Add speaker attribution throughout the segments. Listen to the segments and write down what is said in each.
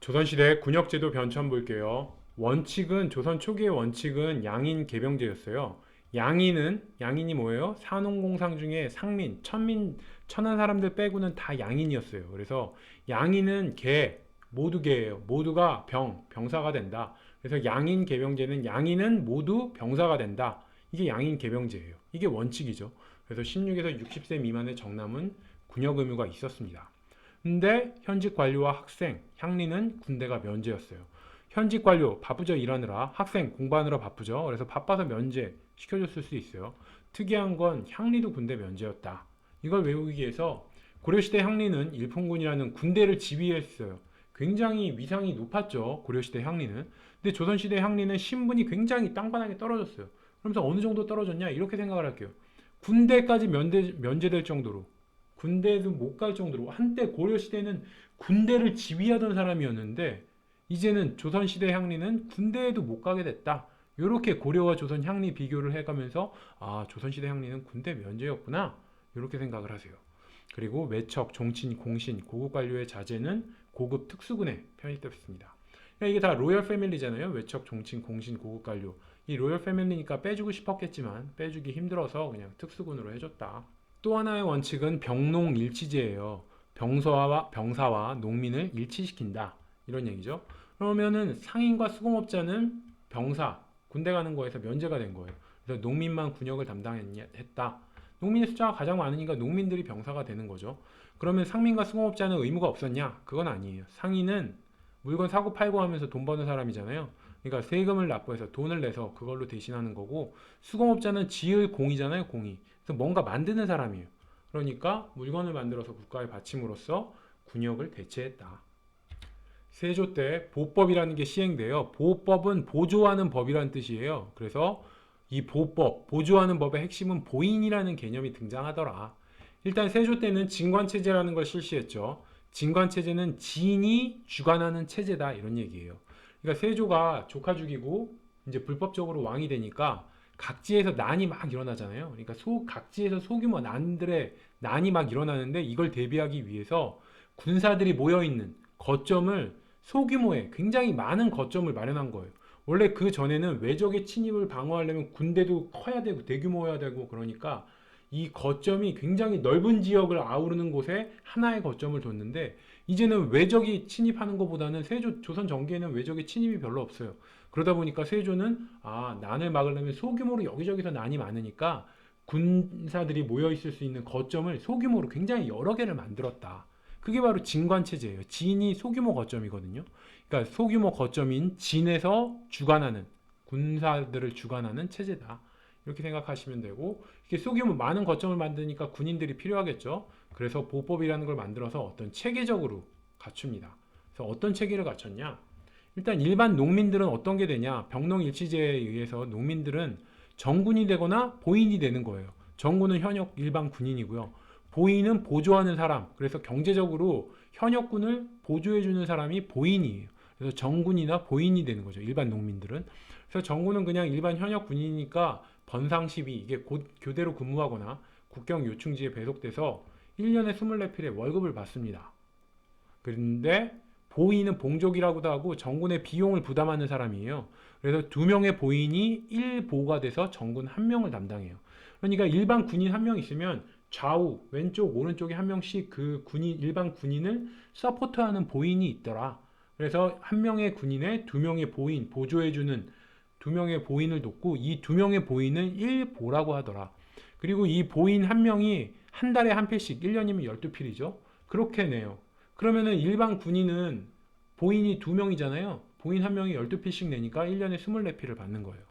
Speaker 1: 조선시대 군역제도 변천 볼게요. 원칙은 조선 초기의 원칙은 양인 계병제였어요. 양인이 뭐예요? 산농공상 중에 상민, 천민, 천한 사람들 빼고는 다 양인이었어요. 그래서 양인은 모두 개예요. 모두가 병사가 된다. 그래서 양인 계병제는 양인은 모두 병사가 된다. 이게 양인 계병제예요. 이게 원칙이죠. 그래서 16에서 60세 미만의 정남은 군역 의무가 있었습니다. 근데 현직 관료와 학생, 향리는 군대가 면제였어요. 현직 관료 바쁘죠, 일하느라. 학생 공부하느라 바쁘죠. 그래서 바빠서 면제 시켜줬을 수 있어요. 특이한 건 향리도 군대 면제였다. 이걸 외우기 위해서 고려시대 향리는 일품군이라는 군대를 지휘했어요. 굉장히 위상이 높았죠, 고려시대 향리는. 근데 조선시대 향리는 신분이 굉장히 땅바닥에 떨어졌어요. 그러면서 어느 정도 떨어졌냐, 이렇게 생각을 할게요. 군대까지 면제될 정도로, 군대도 못 갈 정도로. 한때 고려시대는 군대를 지휘하던 사람이었는데 이제는 조선시대 향리는 군대에도 못 가게 됐다. 이렇게 고려와 조선 향리 비교를 해가면서 조선시대 향리는 군대 면제였구나, 이렇게 생각을 하세요. 그리고 외척, 종친, 공신, 고급 관료의 자제는 고급 특수군에 편입됐습니다. 이게 다 로열 패밀리잖아요. 외척, 종친, 공신, 고급 관료. 이 로열 패밀리니까 빼주고 싶었겠지만 빼주기 힘들어서 그냥 특수군으로 해줬다. 또 하나의 원칙은 병농일치제예요. 병사와 농민을 일치시킨다, 이런 얘기죠. 그러면은 상인과 수공업자는 병사, 군대 가는 거에서 면제가 된 거예요. 그래서 농민만 군역을 담당했다. 농민의 숫자가 가장 많으니까 농민들이 병사가 되는 거죠. 그러면 상민과 수공업자는 의무가 없었냐? 그건 아니에요. 상인은 물건 사고 팔고 하면서 돈 버는 사람이잖아요. 그러니까 세금을 납부해서 돈을 내서 그걸로 대신하는 거고, 수공업자는 지을 공이잖아요, 공이. 그래서 뭔가 만드는 사람이에요. 그러니까 물건을 만들어서 국가에 바침으로써 군역을 대체했다. 세조 때 보법이라는 게 시행돼요. 보법은 보조하는 법이라는 뜻이에요. 그래서 이 보법, 보조하는 법의 핵심은 보인이라는 개념이 등장하더라. 일단 세조 때는 진관체제라는 걸 실시했죠. 진관체제는 진이 주관하는 체제다, 이런 얘기예요. 그러니까 세조가 조카 죽이고 이제 불법적으로 왕이 되니까 각지에서 난이 막 일어나잖아요. 그러니까 각지에서 소규모 난이 막 일어나는데 이걸 대비하기 위해서 군사들이 모여있는 거점을 소규모의 굉장히 많은 거점을 마련한 거예요. 원래 그 전에는 외적의 침입을 방어하려면 군대도 커야 되고 대규모여야 되고, 그러니까 이 거점이 굉장히 넓은 지역을 아우르는 곳에 하나의 거점을 뒀는데, 이제는 외적이 침입하는 것보다는 조선 전기에는 외적의 침입이 별로 없어요. 그러다 보니까 세조는 난을 막으려면 소규모로 여기저기서 난이 많으니까 군사들이 모여 있을 수 있는 거점을 소규모로 굉장히 여러 개를 만들었다. 그게 바로 진관체제예요. 진이 소규모 거점이거든요. 그러니까 소규모 거점인 진에서 군사들을 주관하는 체제다, 이렇게 생각하시면 되고, 이렇게 소규모 많은 거점을 만드니까 군인들이 필요하겠죠. 그래서 보법이라는 걸 만들어서 어떤 체계적으로 갖춥니다. 그래서 어떤 체계를 갖췄냐? 일단 일반 농민들은 어떤 게 되냐? 병농일치제에 의해서 농민들은 정군이 되거나 보인이 되는 거예요. 정군은 현역 일반 군인이고요. 보인은 보조하는 사람, 그래서 경제적으로 현역군을 보조해주는 사람이 보인이에요. 그래서 정군이나 보인이 되는 거죠, 일반 농민들은. 그래서 정군은 그냥 일반 현역 군이니까 번상시비, 이게 곧 교대로 근무하거나 국경 요충지에 배속돼서 1년에 24필의 월급을 받습니다. 그런데 보인은 봉족이라고도 하고 정군의 비용을 부담하는 사람이에요. 그래서 2명의 보인이 1보가 돼서 정군 1명을 담당해요. 그러니까 일반 군인 1명 있으면 좌우, 왼쪽, 오른쪽에 1명씩 그 일반 군인을 서포트하는 보인이 있더라. 그래서 1명의 군인에 2명의 보인, 보조해주는 2명의 보인을 뒀고, 이 2명의 보인은 1보라고 하더라. 그리고 이 보인 1명이 한 달에 한 필씩, 1년이면 12필이죠. 그렇게 내요. 그러면은 일반 군인은 보인이 2명이잖아요. 보인 1명이 12필씩 내니까 1년에 24필을 받는 거예요.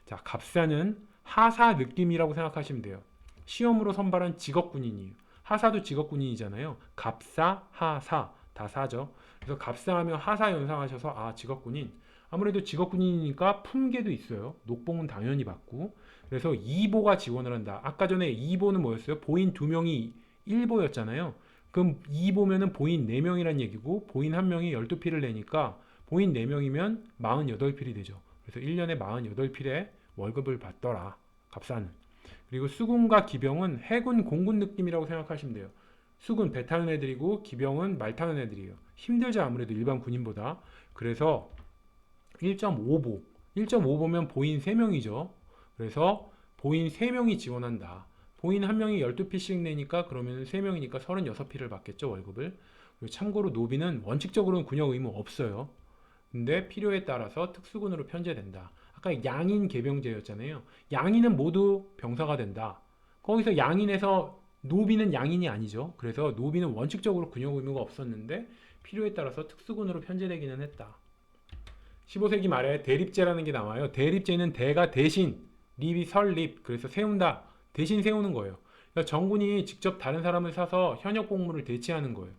Speaker 1: 자, 갑사는 하사 느낌이라고 생각하시면 돼요. 시험으로 선발한 직업군인이에요. 하사도 직업군인이잖아요. 갑사, 하사 다 사죠. 그래서 갑사하면 하사 연상하셔서 직업군인. 아무래도 직업군인이니까 품계도 있어요. 녹봉은 당연히 받고. 그래서 2보가 지원을 한다. 아까 전에 2보는 뭐였어요? 보인 2명이 1보였잖아요. 그럼 2보면은 보인 4명이란 얘기고, 보인 1명이 12필을 내니까 보인 4명이면 48필이 되죠. 그래서 1년에 48필의 월급을 받더라, 갑사는. 그리고 수군과 기병은 해군, 공군 느낌이라고 생각하시면 돼요. 수군 배 타는 애들이고 기병은 말 타는 애들이에요. 힘들죠, 아무래도 일반 군인보다. 그래서 1.5보, 1.5보면 보인 3명이죠. 그래서 보인 3명이 지원한다. 보인 한 명이 12피씩 내니까 그러면 3명이니까 36피를 받겠죠, 월급을. 그리고 참고로 노비는 원칙적으로는 군역 의무 없어요. 근데 필요에 따라서 특수군으로 편제된다. 아까 양인 개병제였잖아요. 양인은 모두 병사가 된다. 거기서 양인에서 노비는 양인이 아니죠. 그래서 노비는 원칙적으로 군역 의무가 없었는데 필요에 따라서 특수군으로 편제되기는 했다. 15세기 말에 대립제라는 게 나와요. 대립제는 대가 대신, 립이 설립, 그래서 세운다. 대신 세우는 거예요. 그러니까 정군이 직접 다른 사람을 사서 현역 복무를 대체하는 거예요.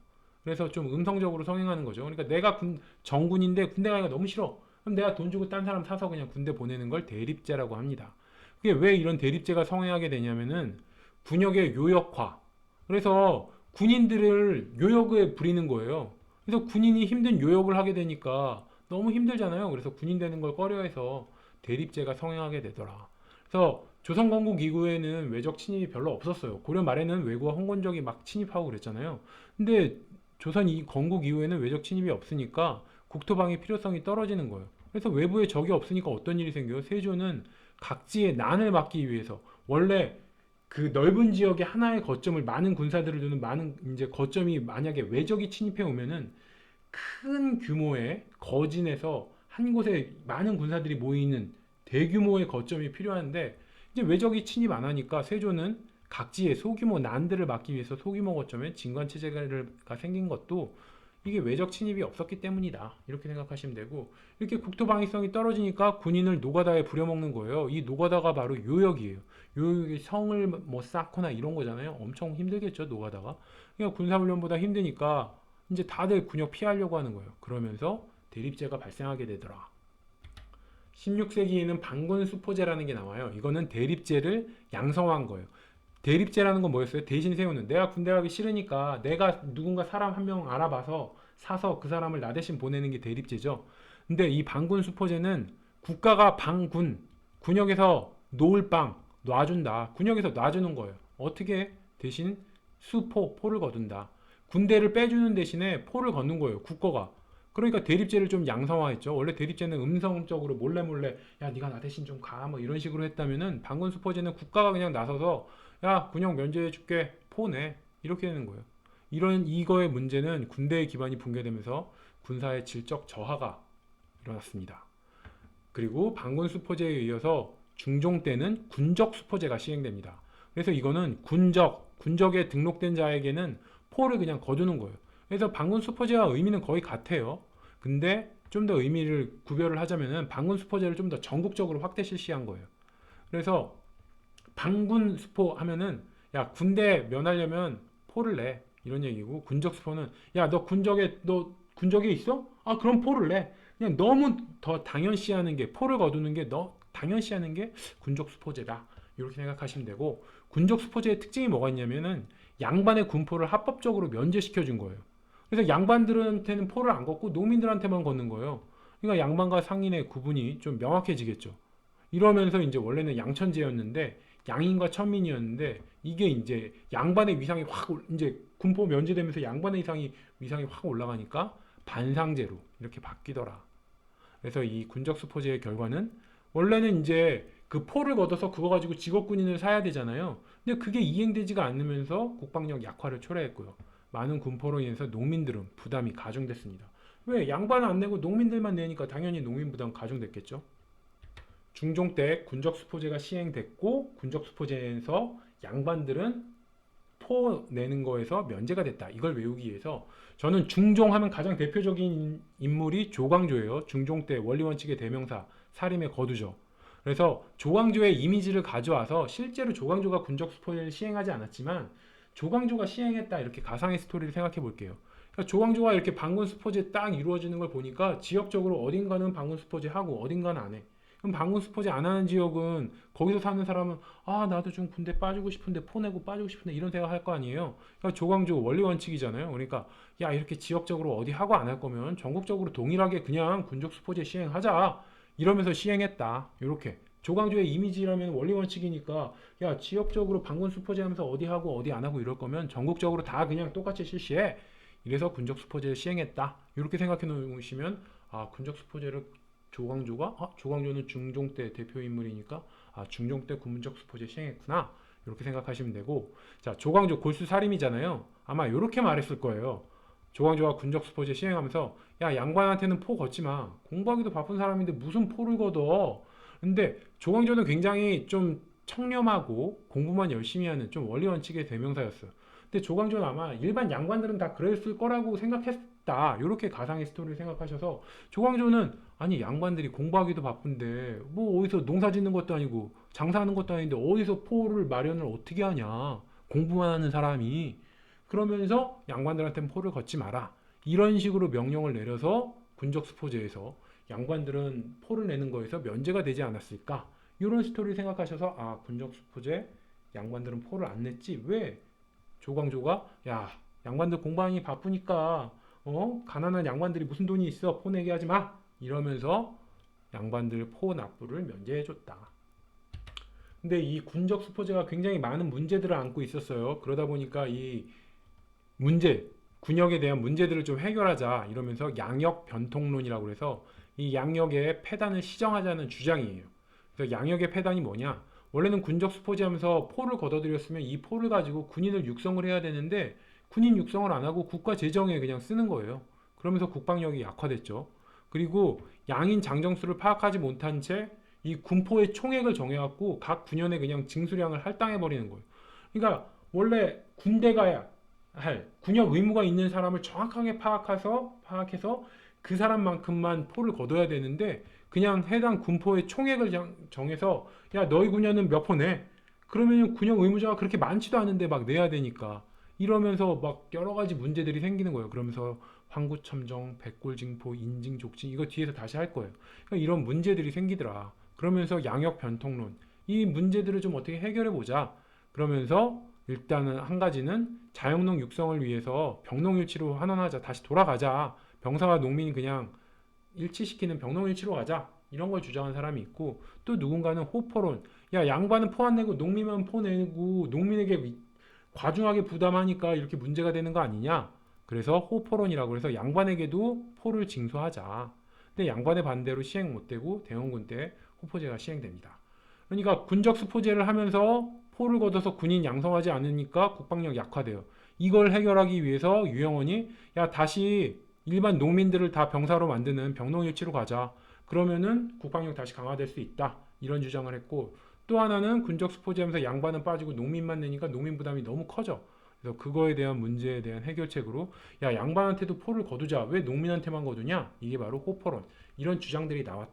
Speaker 1: 그래서 좀 음성적으로 성행하는 거죠. 그러니까 내가 정군인데 군대 가기가 너무 싫어. 그럼 내가 돈 주고 딴 사람 사서 그냥 군대 보내는 걸 대립제라고 합니다. 그게 왜 이런 대립제가 성행하게 되냐면은 군역의 요역화. 그래서 군인들을 요역에 부리는 거예요. 그래서 군인이 힘든 요역을 하게 되니까 너무 힘들잖아요. 그래서 군인 되는 걸 꺼려해서 대립제가 성행하게 되더라. 그래서 조선 건국 이후에는 외적 침입이 별로 없었어요. 고려 말에는 외구와 홍건적이 막 침입하고 그랬잖아요. 근데 조선 건국 이후에는 외적 침입이 없으니까 국토방위 필요성이 떨어지는 거예요. 그래서 외부에 적이 없으니까 어떤 일이 생겨요? 세조는 각지의 난을 막기 위해서 원래 그 넓은 지역에 하나의 거점을 많은 군사들을 두는 많은 이제 거점이 만약에 외적이 침입해 오면은 큰 규모의 거진에서 한 곳에 많은 군사들이 모이는 대규모의 거점이 필요한데 이제 외적이 침입 안 하니까 세조는 각지의 소규모 난들을 막기 위해서 소규모 거점에 진관 체제가 생긴 것도 이게 외적 침입이 없었기 때문이다. 이렇게 생각하시면 되고 이렇게 국토 방위성이 떨어지니까 군인을 노가다에 부려먹는 거예요. 이 노가다가 바로 요역이에요. 요역이 성을 뭐 쌓거나 이런 거잖아요. 엄청 힘들겠죠, 노가다가. 그러니까 군사훈련보다 힘드니까 이제 다들 군역 피하려고 하는 거예요. 그러면서 대립제가 발생하게 되더라. 16세기에는 반군 수포제라는 게 나와요. 이거는 대립제를 양성한 거예요. 대립제라는 건 뭐였어요? 대신 세우는. 내가 군대 가기 싫으니까 내가 누군가 사람 한 명 알아봐서 사서 그 사람을 나 대신 보내는 게 대립제죠. 근데 이 반군 수포제는 국가가 반군, 군역에서 놓을 빵 놔준다. 군역에서 놔주는 거예요. 어떻게? 대신 포를 거둔다. 군대를 빼주는 대신에 포를 걷는 거예요. 국가가. 그러니까 대립제를 좀 양성화했죠. 원래 대립제는 음성적으로 몰래 몰래 야 네가 나 대신 좀 가 뭐 이런 식으로 했다면은 반군 수포제는 국가가 그냥 나서서 야 군역 면제해줄게 포내 이렇게 되는 거예요. 이런 이거의 문제는 군대의 기반이 붕괴되면서 군사의 질적 저하가 일어났습니다. 그리고 반군 수포제에 이어서 중종 때는 군적 수포제가 시행됩니다. 그래서 이거는 군적에 등록된 자에게는 포를 그냥 거두는 거예요. 그래서 반군 수포제와 의미는 거의 같아요. 근데 좀 더 의미를 구별을 하자면은 반군 수포제를 좀 더 전국적으로 확대 실시한 거예요. 그래서 반군 수포 하면은 야 군대 면하려면 포를 내 이런 얘기고 군적 수포는 야 너 군적에 있어? 아 그럼 포를 내. 그냥 너무 더 당연시하는 게 포를 거두는 게 너 당연시하는 게 군적 수포제다. 이렇게 생각하시면 되고 군적 수포제의 특징이 뭐가 있냐면은 양반의 군포를 합법적으로 면제시켜 준 거예요. 그래서 양반들한테는 포를 안 걷고 농민들한테만 걷는 거예요. 그러니까 양반과 상인의 구분이 좀 명확해지겠죠. 이러면서 이제 원래는 양천제였는데 양인과 천민이었는데 이게 이제 양반의 위상이 이제 군포 면제되면서 양반의 위상이 확 올라가니까 반상제로 이렇게 바뀌더라. 그래서 이 군적수포제의 결과는 원래는 이제 그 포를 걷어서 그거 가지고 직업군인을 사야 되잖아요. 근데 그게 이행되지가 않으면서 국방력 약화를 초래했고요. 많은 군포로 인해서 농민들은 부담이 가중됐습니다. 왜? 양반은 안 내고 농민들만 내니까 당연히 농민 부담 가중됐겠죠. 중종 때 군적수포제가 시행됐고 군적수포제에서 양반들은 포 내는 거에서 면제가 됐다. 이걸 외우기 위해서 저는 중종하면 가장 대표적인 인물이 조광조예요. 중종 때 원리원칙의 대명사 사림의 거두죠. 그래서 조광조의 이미지를 가져와서 실제로 조광조가 군적수포제를 시행하지 않았지만 조광조가 시행했다 이렇게 가상의 스토리를 생각해 볼게요. 그러니까 조광조가 이렇게 반군 수포제 딱 이루어지는 걸 보니까 지역적으로 어딘가는 반군 수포제 하고 어딘가는 안 해. 그럼 반군 수포제 안 하는 지역은 거기서 사는 사람은 아 나도 좀 군대 빠지고 싶은데 포내고 빠지고 싶은데 이런 생각 할 거 아니에요. 그러니까 조광조 원리 원칙이잖아요. 그러니까 야 이렇게 지역적으로 어디 하고 안 할 거면 전국적으로 동일하게 그냥 군적 수포제 시행하자 이러면서 시행했다. 이렇게 조광조의 이미지라면 원리 원칙이니까 야 지역적으로 방군 수포제 하면서 어디 하고 어디 안 하고 이럴 거면 전국적으로 다 그냥 똑같이 실시해. 이래서 군적 수포제를 시행했다. 이렇게 생각해 놓으시면 아 군적 수포제를 조광조가 조광조는 중종 때 대표 인물이니까 중종 때 군적 수포제 시행했구나. 이렇게 생각하시면 되고 자 조광조 골수 살림이잖아요. 아마 이렇게 말했을 거예요. 조광조가 군적 수포제 시행하면서 야 양반한테는 포 걷지 마. 공부하기도 바쁜 사람인데 무슨 포를 걷어. 근데 조광조는 굉장히 좀 청렴하고 공부만 열심히 하는 좀 원리 원칙의 대명사였어요. 근데 조광조는 아마 일반 양반들은 다 그랬을 거라고 생각했다. 이렇게 가상의 스토리를 생각하셔서 조광조는 아니 양반들이 공부하기도 바쁜데 뭐 어디서 농사 짓는 것도 아니고 장사하는 것도 아닌데 어디서 포를 마련을 어떻게 하냐. 공부만 하는 사람이. 그러면서 양반들한테는 포를 걷지 마라. 이런 식으로 명령을 내려서 군적수포제에서 양반들은 포를 내는 거에서 면제가 되지 않았을까? 이런 스토리를 생각하셔서 군적수포제 양반들은 포를 안 냈지. 왜? 조광조가 야 양반들 공부하니 바쁘니까 가난한 양반들이 무슨 돈이 있어 포 내게 하지 마. 이러면서 양반들 포 납부를 면제해줬다. 근데 이 군적수포제가 굉장히 많은 문제들을 안고 있었어요. 그러다 보니까 이 문제, 군역에 대한 문제들을 좀 해결하자 이러면서 양역 변통론이라고 해서 이 양역의 폐단을 시정하자는 주장이에요. 그래서 양역의 폐단이 뭐냐? 원래는 군적 수포제하면서 포를 걷어들였으면 이 포를 가지고 군인을 육성을 해야 되는데 군인 육성을 안 하고 국가 재정에 그냥 쓰는 거예요. 그러면서 국방력이 약화됐죠. 그리고 양인 장정수를 파악하지 못한 채 이 군포의 총액을 정해갖고 각 군연에 그냥 징수량을 할당해 버리는 거예요. 그러니까 원래 군대가 할 군역 의무가 있는 사람을 정확하게 파악해서 그 사람만큼만 포를 거둬야 되는데 그냥 해당 군포의 총액을 정해서 야 너희 군역은 몇 포 내? 그러면 군역 의무자가 그렇게 많지도 않은데 막 내야 되니까 이러면서 막 여러 가지 문제들이 생기는 거예요. 그러면서 황구첨정, 백골징포, 인징족진 이거 뒤에서 다시 할 거예요. 그러니까 이런 문제들이 생기더라. 그러면서 양역 변통론 이 문제들을 좀 어떻게 해결해 보자. 그러면서 일단은 한 가지는 자영농 육성을 위해서 병농일치로 환원하자. 다시 돌아가자. 병사와 농민이 그냥 일치시키는 병농일치로 가자. 이런 걸 주장한 사람이 있고 또 누군가는 호포론. 야 양반은 포 안 내고 농민만 포 내고 농민에게 과중하게 부담하니까 이렇게 문제가 되는 거 아니냐. 그래서 호포론이라고 해서 양반에게도 포를 징수하자. 근데 양반의 반대로 시행 못 되고 대원군 때 호포제가 시행됩니다. 그러니까 군적 수포제를 하면서 포를 걷어서 군인 양성하지 않으니까 국방력 약화돼요. 이걸 해결하기 위해서 유영원이 야 다시 일반 농민들을 다 병사로 만드는 병농일치로 가자. 그러면은 국방력 다시 강화될 수 있다. 이런 주장을 했고 또 하나는 군적 수포제하면서 양반은 빠지고 농민만 내니까 농민 부담이 너무 커져. 그래서 그거에 대한 문제에 대한 해결책으로 야 양반한테도 포를 거두자. 왜 농민한테만 거두냐? 이게 바로 호포론. 이런 주장들이 나왔다.